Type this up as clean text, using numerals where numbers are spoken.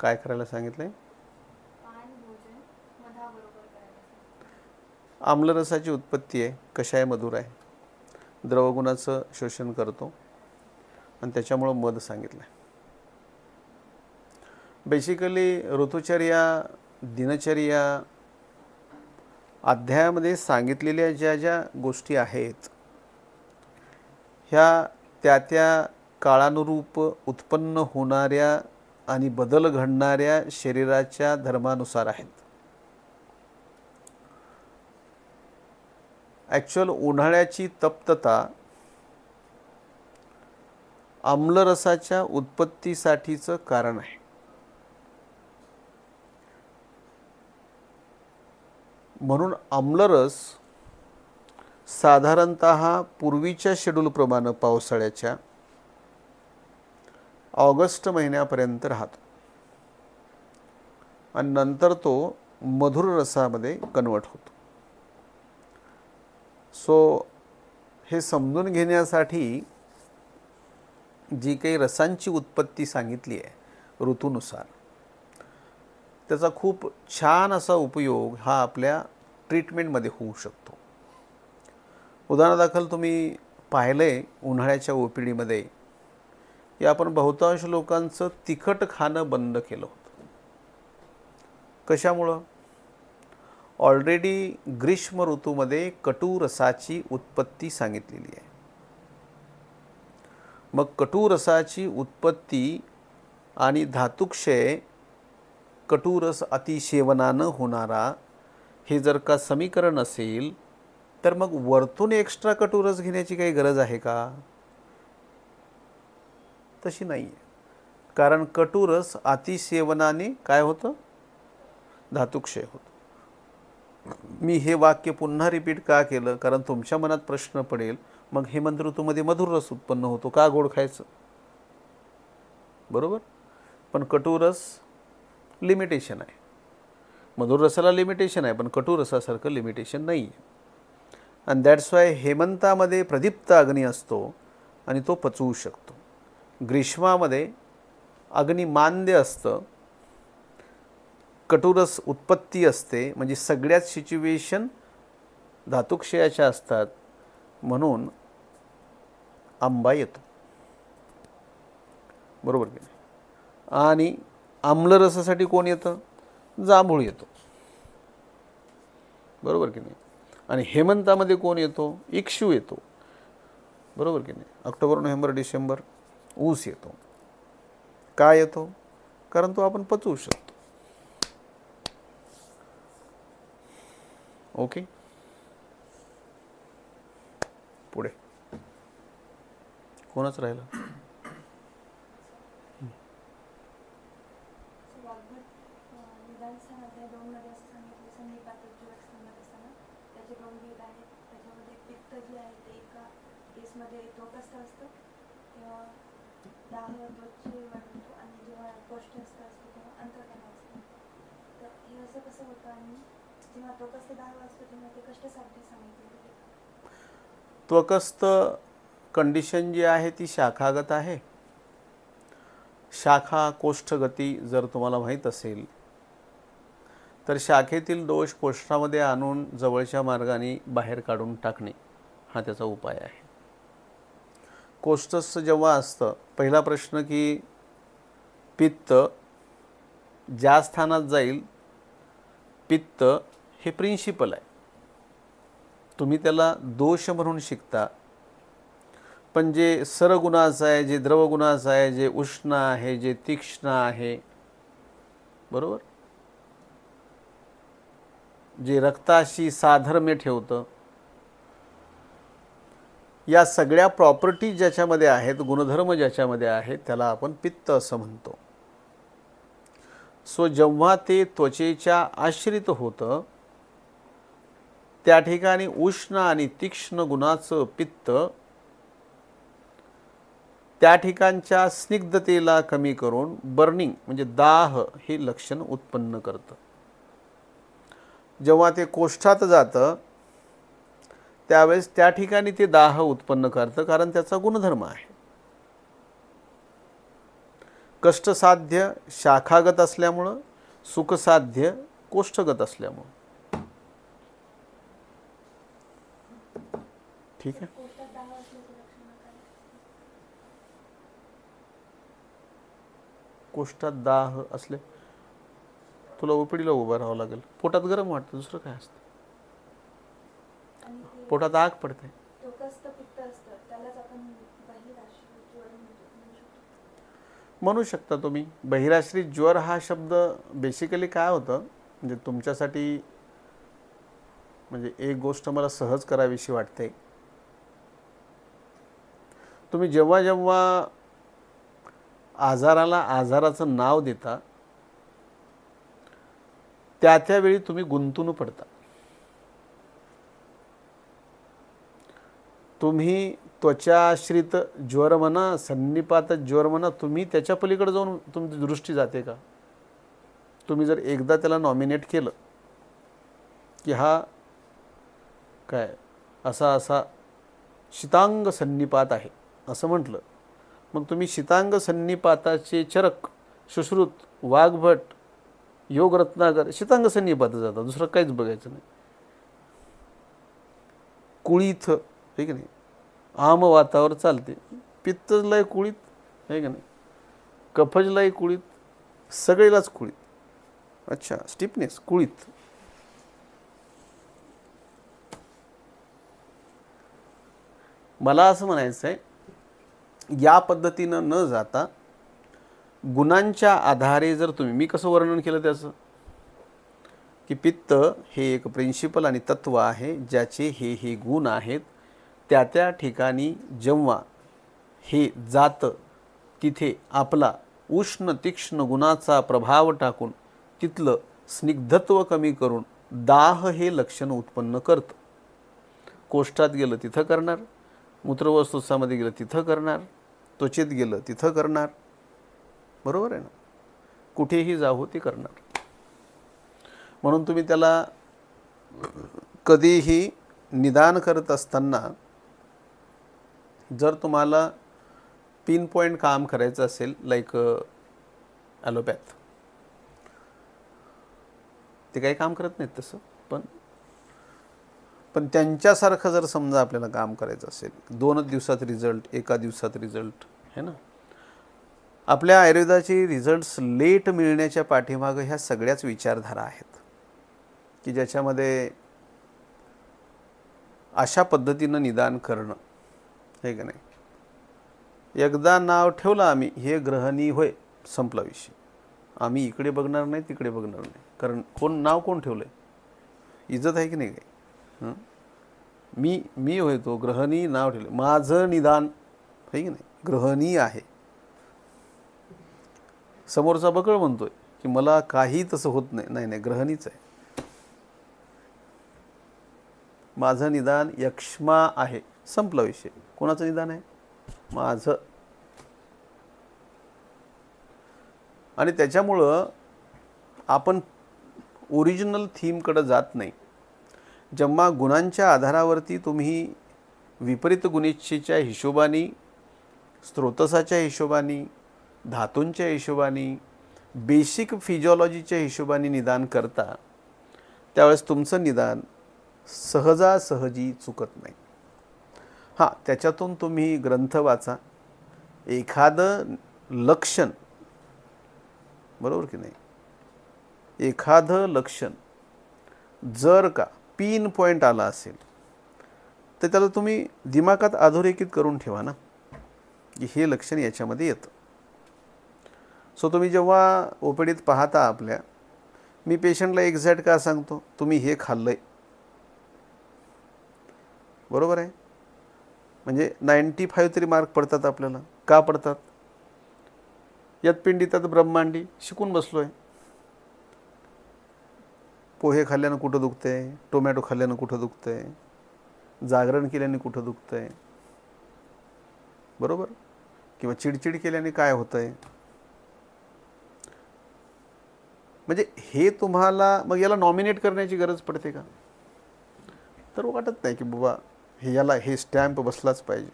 काय करायला सांगितलंय? आम्लरसाची उत्पत्ती आहे. कशा आहे? मधुर आहे. द्रवगुणाचं शोषण करतो आणि त्याच्यामुळं मध सांगितलं आहे. बेसिकली ऋतुचर्या, दिनचर्या अध्यायामध्ये सांगितलेल्या ज्या ज्या गोष्टी आहेत ह्या त्या त्या काळानुरूप उत्पन्न होणाऱ्या आणि बदल घडणाऱ्या शरीराच्या धर्मानुसार आहेत. ॲक्च्युअल उन्हाळ्याची तप्तता आम्लरसाच्या उत्पत्तीसाठीचं कारण आहे. म्हणून आम्लरस साधारणतः पूर्वीच्या शेड्यूलप्रमाणे पावसाळ्याच्या ऑगस्ट महिन्यापर्यंत राहतो आणि नंतर तो मधुर रसामध्ये कन्वर्ट होतो. सो हे समजून घेण्यासाठी जी काही रसांची उत्पत्ती सांगितली आहे ऋतूनुसार, त्याचा खूप छान असा उपयोग हा आपल्या ट्रीटमेंटमध्ये होऊ शकतो. उदाहरणादाखल तुम्ही पाहिलं आहे उन्हाळ्याच्या ओपीडीमध्ये की आपण बहुतांश लोकांचं तिखट खाणं बंद केलं होतं. कशामुळं? ऑलरेडी ग्रीष्म ऋतूमध्ये कटुरसाची उत्पत्ती सांगितलेली आहे. मग कटुरसाची उत्पत्ती आणि धातुक्षय कटुरस अतिसेवनानं होणारा हे जर का समीकरण असेल तर मग वरतून एक्स्ट्रा कटुरस घेण्याची काही गरज आहे का? तशी नाही आहे. कारण कटुरस अतिसेवनाने काय होतं? धातुक्षय होतं. मी हे वाक्य पुन्हा रिपीट का केलं? कारण तुमच्या मनात प्रश्न पडेल, मग हेमंत ऋतूमध्ये मधुर रस उत्पन्न होतो, का गोड खायचं? बरोबर. पण कटुरस लिमिटेशन आहे. मधुर रसाला लिमिटेशन आहे पण कटुरसासारखं लिमिटेशन नाही आहे. आणि दॅट्स वाय हेमंतामध्ये प्रदीप्त अग्नी असतो आणि तो पचवू शकतो. ग्रीष्मामध्ये अग्निमांद्य असतं, कटुरस उत्पत्ती असते, म्हणजे सगळ्याच सिच्युएशन धातुक्षयाच्या असतात. म्हणून आंबा येतो. बरोबर की नाही? आणि आम्लरसासाठी कोण येतं? जांभूळ येतो. बरोबर की नाही? आणि हेमंतामध्ये कोण येतो? इक्षू येतो. बरोबर की नाही? ऑक्टोबर, नोव्हेंबर, डिसेंबर ऊस येतो. का येतो? कारण तो आपण पचवू शकतो. ओके, पुढे कोणच राहिलं? त्वकस्थ कंडिशन जी आहे ती शाखागत आहे. शाखा कोष्ठगती जर तुम्हाला माहीत असेल तर शाखेतील दोष कोष्ठामध्ये आणून जवळच्या मार्गाने बाहेर काढून टाकणे हा त्याचा उपाय आहे. कोष्ठस्थ जेव्हा असतं, पहिला प्रश्न की पित्त ज्या स्थानात जाईल, पित्त हे प्रिन्सिपल आहे. तुम्ही त्याला दोष म्हणून शिकता, पण जे सरगुणाचं आहे, जे द्रवगुणाचं आहे, जे उष्ण आहे, जे तीक्ष्ण आहे, बरोबर, जे रक्ताशी साधर्म्य ठेवतं, या सगळ्या प्रॉपर्टी ज्याच्यामध्ये आहेत, गुणधर्म ज्याच्यामध्ये आहेत, त्याला आपण पित्त असं म्हणतो. सो जेव्हा ते त्वचेच्या आश्रित होतं त्या ठिकाणी उष्ण आणि तीक्ष्ण गुणाचं पित्त त्या ठिकाणच्या स्निग्धतेला कमी करून बर्निंग म्हणजे दाह हे लक्षण उत्पन्न करतं. जेव्हा ते कोष्ठात जातं त्यावेळेस त्या ठिकाणी ते दाह उत्पन्न करतं, कारण त्याचा गुणधर्म आहे. कष्टसाध्य शाखागत असल्यामुळं, सुखसाध्य कोष्ठगत असल्यामुळं. ठीक आहे. कोष्ठात दाह असले तुला ओपीडीला उभं राहावं लागेल. पोटात गरम वाटतं, दुसरं काय असतं. पोटात आग पडते. म्हणू शकता तुम्ही. बहिराश्रित ज्वर हा शब्द बेसिकली काय होतं, म्हणजे तुमच्यासाठी म्हणजे एक गोष्ट मला सहज करावीशी वाटते. तुम्ही जेव्हा जेव्हा आजाराला आजाराचं नाव देता त्या त्यावेळी तुम्ही गुंतून पडता. तुम्ही त्वचाश्रित ज्वर म्हणा, सन्निपात ज्वर म्हणा, तुम्ही त्याच्या पलीकडे जाऊन तुमची दृष्टी जाते का? तुम्ही जर एकदा त्याला नॉमिनेट केलं की हा काय असा असा शीतांग सन्निपात आहे असं म्हटलं, मग तुम्ही शीतांग सन्निपाताचे चरक, सुश्रुत, वाघभट, योग रत्नाकर शीतांग सन्निपात जातात, दुसरं काहीच बघायचं नाही. कुळीथ आहे की नाही, आम वातावर चालते. पित्तजलाय कुळीत आहे की नाही, कफजलाय कुळीत, सगळेलाच कुळीत. अच्छा, स्टिफनेस कुळीत. मला असं म्हणायचं आहे, या पद्धतीनं न जाता गुणांच्या आधारे जर तुम्ही, मी कसं वर्णन केलं त्याचं, की पित्त हे एक प्रिन्सिपल आणि तत्व आहे ज्याचे हे गुण आहेत. त्या त्या ठिकाणी जेव्हा हे जातं तिथे आपला उष्ण तीक्ष्ण गुणाचा प्रभाव टाकून तिथलं स्निग्धत्व कमी करून दाह हे लक्षण उत्पन्न करतं. कोष्ठात गेलं तिथं करणार, मूत्रवस्तुस्थामध्ये गेलं तिथं करणार, त्वचेत गेलं तिथं करणार. बरोबर आहे ना? कुठेही जाऊ ते करणार. म्हणून तुम्ही त्याला कधीही निदान करत असताना जर तुम्हाला पिन पॉईंट काम करायचं असेल, लाईक ॲलोपॅथ, ते काही काम करत नाहीत तसं, पण त्यांच्यासारखं जर समजा आपल्याला काम करायचं असेल, 2 दिवसात रिझल्ट, 1 दिवसात रिझल्ट है ना. आपल्या आयुर्वेदाचे रिझल्ट्स लेट मिळण्याच्या पाठीमागं ह्या सगळ्याच विचारधारा आहेत की ज्याच्यामध्ये अशा पद्धतीनं निदान करणं हे का नाही. एकदा नाव ठेवलं आम्ही, हे ग्रहणी होय, संपला विषय. आम्ही इकडे बघणार नाही, तिकडे बघणार नाही. कारण नाव कोण ठेवलं आहे? इज्जत आहे की नाही काही? मी होय तो ग्रहणी नाव ठेवलं, माझं निदान आहे की नाही, ग्रहणी आहे. समोरचा बकळ म्हणतोय की मला काही तसं होत नाही, नाही ग्रहणीच आहे. माझं निदान यक्ष्मा आहे, संपला विषय. कोणाचं निदान आहे? माझं. आणि त्याच्यामुळं आपण ओरिजिनल थीमकडे जात नाही. जेव्हा गुणांच्या आधारावरती तुम्ही विपरीत गुणेच्छेच्या हिशोबाने, स्त्रोतसाच्या हिशोबाने, धातूंच्या हिशोबाने, बेसिक फिजिओलॉजीच्या हिशोबाने निदान करता, त्यावेळेस तुमचं निदान सहजासहजी चुकत नाही. हां, त्याच्यातून तुम्ही ग्रंथ वाचा, एखादं लक्षण, बरोबर की नाही, एखादं लक्षण जर का पिन पॉईंट आला असेल तर त्याला तुम्ही दिमागात अधोरेखित करून ठेवा ना की हे लक्षण याच्यामध्ये येतं. सो तुम्ही जेव्हा ओपीडीत पाहता आपल्या, मी पेशंटला एक्झॅक्ट का सांगतो, तुम्ही हे खाल्लंय, बरोबर आहे, म्हणजे 95 तरी मार्क पडतात आपल्याला. का पडतात? यत्पिंडी तत् ब्रह्मांडी शिकून बसलोय. पोहे खाल्ल्यानं कुठं दुखतंय, टोमॅटो खाल्ल्यानं कुठं दुखतंय, जागरण केल्याने कुठं दुखतंय, बरोबर, किंवा चिडचिड केल्याने काय होतंय. म्हणजे हे तुम्हाला मग याला नॉमिनेट करण्याची गरज पडते का? तर वाटत नाही की बाबा हे याला हे स्टॅम्प बसलाच पाहिजे.